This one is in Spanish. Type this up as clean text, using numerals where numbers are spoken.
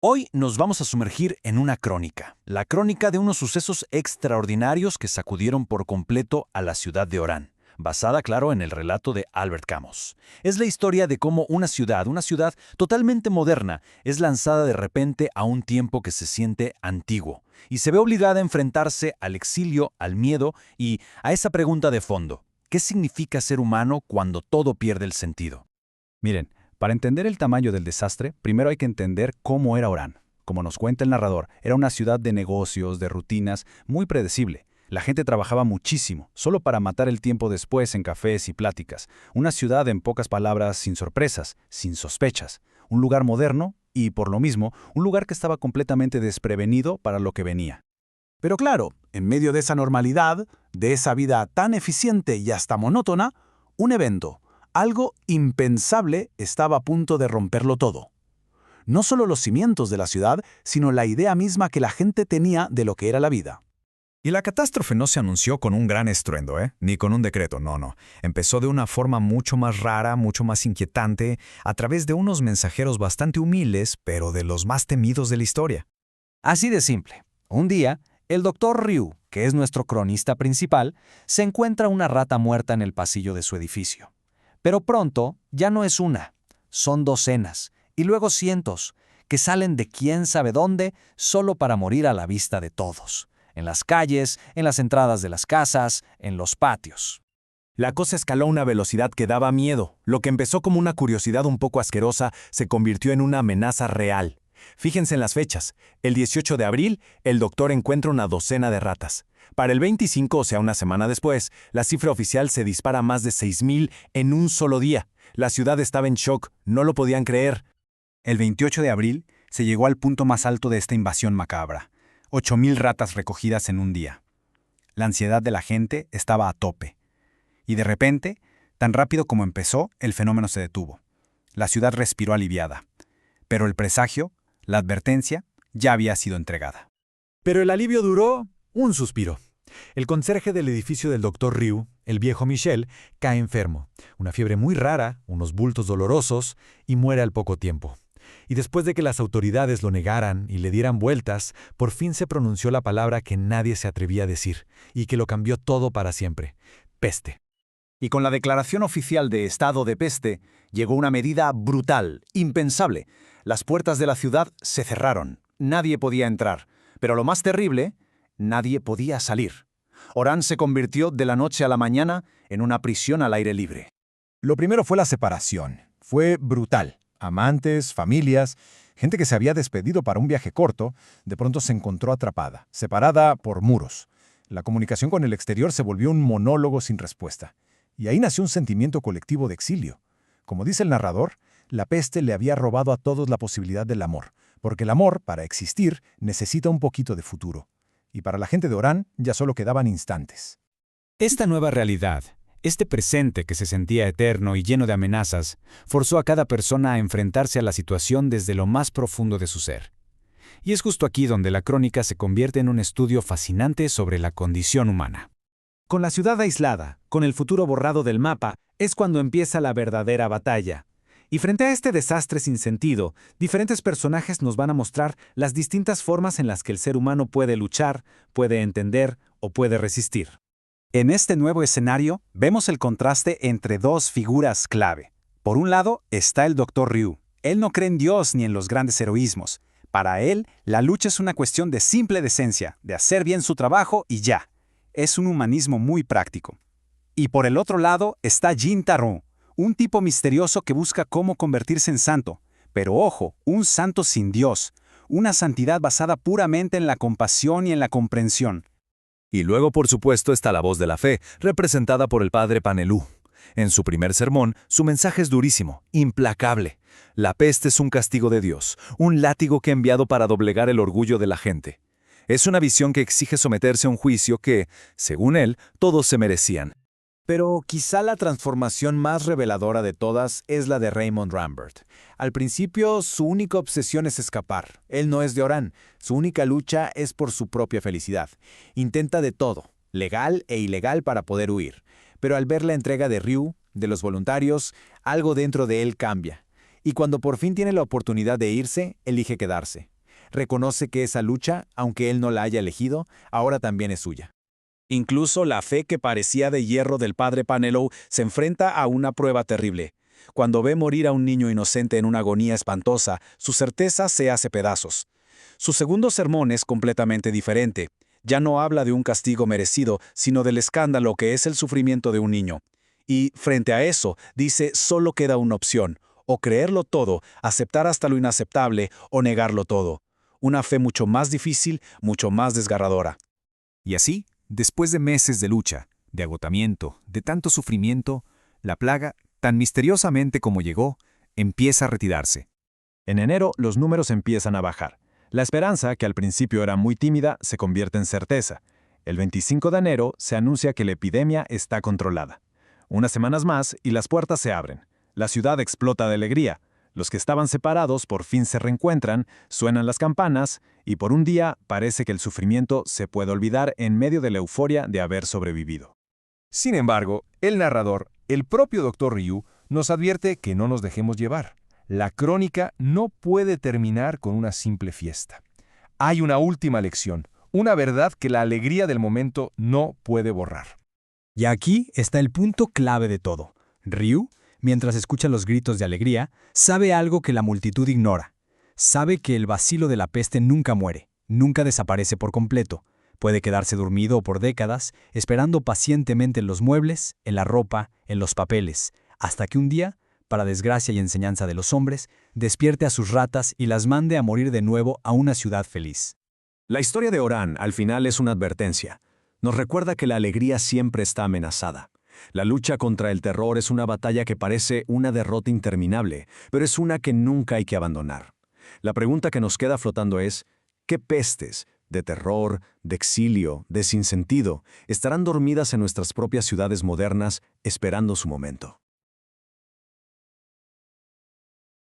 Hoy nos vamos a sumergir en una crónica, la crónica de unos sucesos extraordinarios que sacudieron por completo a la ciudad de Orán, basada, claro, en el relato de Albert Camus. Es la historia de cómo una ciudad totalmente moderna, es lanzada de repente a un tiempo que se siente antiguo y se ve obligada a enfrentarse al exilio, al miedo y a esa pregunta de fondo: ¿qué significa ser humano cuando todo pierde el sentido? Miren, para entender el tamaño del desastre, primero hay que entender cómo era Orán. Como nos cuenta el narrador, era una ciudad de negocios, de rutinas, muy predecible. La gente trabajaba muchísimo, solo para matar el tiempo después en cafés y pláticas. Una ciudad, en pocas palabras, sin sorpresas, sin sospechas. Un lugar moderno y, por lo mismo, un lugar que estaba completamente desprevenido para lo que venía. Pero claro, en medio de esa normalidad, de esa vida tan eficiente y hasta monótona, un evento, algo impensable, estaba a punto de romperlo todo. No solo los cimientos de la ciudad, sino la idea misma que la gente tenía de lo que era la vida. Y la catástrofe no se anunció con un gran estruendo, ni con un decreto, no. Empezó de una forma mucho más rara, mucho más inquietante, a través de unos mensajeros bastante humildes, pero de los más temidos de la historia. Así de simple. Un día, el doctor Ryu, que es nuestro cronista principal, se encuentra una rata muerta en el pasillo de su edificio. Pero pronto ya no es una, son docenas, y luego cientos, que salen de quién sabe dónde solo para morir a la vista de todos. En las calles, en las entradas de las casas, en los patios. La cosa escaló a una velocidad que daba miedo. Lo que empezó como una curiosidad un poco asquerosa se convirtió en una amenaza real. Fíjense en las fechas. El 18 de abril, el doctor encuentra una docena de ratas. Para el 25, o sea, una semana después, la cifra oficial se dispara a más de 6,000 en un solo día. La ciudad estaba en shock, no lo podían creer. El 28 de abril se llegó al punto más alto de esta invasión macabra. 8,000 ratas recogidas en un día. La ansiedad de la gente estaba a tope. Y de repente, tan rápido como empezó, el fenómeno se detuvo. La ciudad respiró aliviada. Pero el presagio, la advertencia, ya había sido entregada. Pero el alivio duró un suspiro. El conserje del edificio del Dr. Ryu, el viejo Michel, cae enfermo. Una fiebre muy rara, unos bultos dolorosos, y muere al poco tiempo. Y después de que las autoridades lo negaran y le dieran vueltas, por fin se pronunció la palabra que nadie se atrevía a decir, y que lo cambió todo para siempre: peste. Y con la declaración oficial de estado de peste, llegó una medida brutal, impensable. Las puertas de la ciudad se cerraron. Nadie podía entrar. Pero lo más terrible, nadie podía salir. Orán se convirtió de la noche a la mañana en una prisión al aire libre. Lo primero fue la separación. Fue brutal. Amantes, familias, gente que se había despedido para un viaje corto, de pronto se encontró atrapada, separada por muros. La comunicación con el exterior se volvió un monólogo sin respuesta. Y ahí nació un sentimiento colectivo de exilio. Como dice el narrador, la peste le había robado a todos la posibilidad del amor, porque el amor, para existir, necesita un poquito de futuro. Y para la gente de Orán ya solo quedaban instantes. Esta nueva realidad, este presente que se sentía eterno y lleno de amenazas, forzó a cada persona a enfrentarse a la situación desde lo más profundo de su ser. Y es justo aquí donde la crónica se convierte en un estudio fascinante sobre la condición humana. Con la ciudad aislada, con el futuro borrado del mapa, es cuando empieza la verdadera batalla. Y frente a este desastre sin sentido, diferentes personajes nos van a mostrar las distintas formas en las que el ser humano puede luchar, puede entender o puede resistir. En este nuevo escenario, vemos el contraste entre dos figuras clave. Por un lado está el Dr. Ryu. Él no cree en Dios ni en los grandes heroísmos. Para él, la lucha es una cuestión de simple decencia, de hacer bien su trabajo y ya. Es un humanismo muy práctico. Y por el otro lado está Jin Tarun, un tipo misterioso que busca cómo convertirse en santo. Pero ojo, un santo sin Dios, una santidad basada puramente en la compasión y en la comprensión. Y luego, por supuesto, está la voz de la fe, representada por el padre Panelú. En su primer sermón, su mensaje es durísimo, implacable. La peste es un castigo de Dios, un látigo que ha enviado para doblegar el orgullo de la gente. Es una visión que exige someterse a un juicio que, según él, todos se merecían. Pero quizá la transformación más reveladora de todas es la de Raymond Rambert. Al principio, su única obsesión es escapar. Él no es de Orán. Su única lucha es por su propia felicidad. Intenta de todo, legal e ilegal, para poder huir. Pero al ver la entrega de Ryu, de los voluntarios, algo dentro de él cambia. Y cuando por fin tiene la oportunidad de irse, elige quedarse. Reconoce que esa lucha, aunque él no la haya elegido, ahora también es suya. Incluso la fe que parecía de hierro del padre Panelou se enfrenta a una prueba terrible. Cuando ve morir a un niño inocente en una agonía espantosa, su certeza se hace pedazos. Su segundo sermón es completamente diferente. Ya no habla de un castigo merecido, sino del escándalo que es el sufrimiento de un niño. Y, frente a eso, dice, solo queda una opción, o creerlo todo, aceptar hasta lo inaceptable, o negarlo todo. Una fe mucho más difícil, mucho más desgarradora. Y así, después de meses de lucha, de agotamiento, de tanto sufrimiento, la plaga, tan misteriosamente como llegó, empieza a retirarse. En enero los números empiezan a bajar. La esperanza, que al principio era muy tímida, se convierte en certeza. El 25 de enero se anuncia que la epidemia está controlada. Unas semanas más y las puertas se abren. La ciudad explota de alegría. Los que estaban separados por fin se reencuentran, suenan las campanas y por un día parece que el sufrimiento se puede olvidar en medio de la euforia de haber sobrevivido. Sin embargo, el narrador, el propio Dr. Ryu, nos advierte que no nos dejemos llevar. La crónica no puede terminar con una simple fiesta. Hay una última lección, una verdad que la alegría del momento no puede borrar. Y aquí está el punto clave de todo. Ryu, mientras escucha los gritos de alegría, sabe algo que la multitud ignora. Sabe que el bacilo de la peste nunca muere, nunca desaparece por completo. Puede quedarse dormido por décadas, esperando pacientemente en los muebles, en la ropa, en los papeles, hasta que un día, para desgracia y enseñanza de los hombres, despierte a sus ratas y las mande a morir de nuevo a una ciudad feliz. La historia de Orán, al final, es una advertencia. Nos recuerda que la alegría siempre está amenazada. La lucha contra el terror es una batalla que parece una derrota interminable, pero es una que nunca hay que abandonar. La pregunta que nos queda flotando es, ¿qué pestes, de terror, de exilio, de sinsentido, estarán dormidas en nuestras propias ciudades modernas esperando su momento?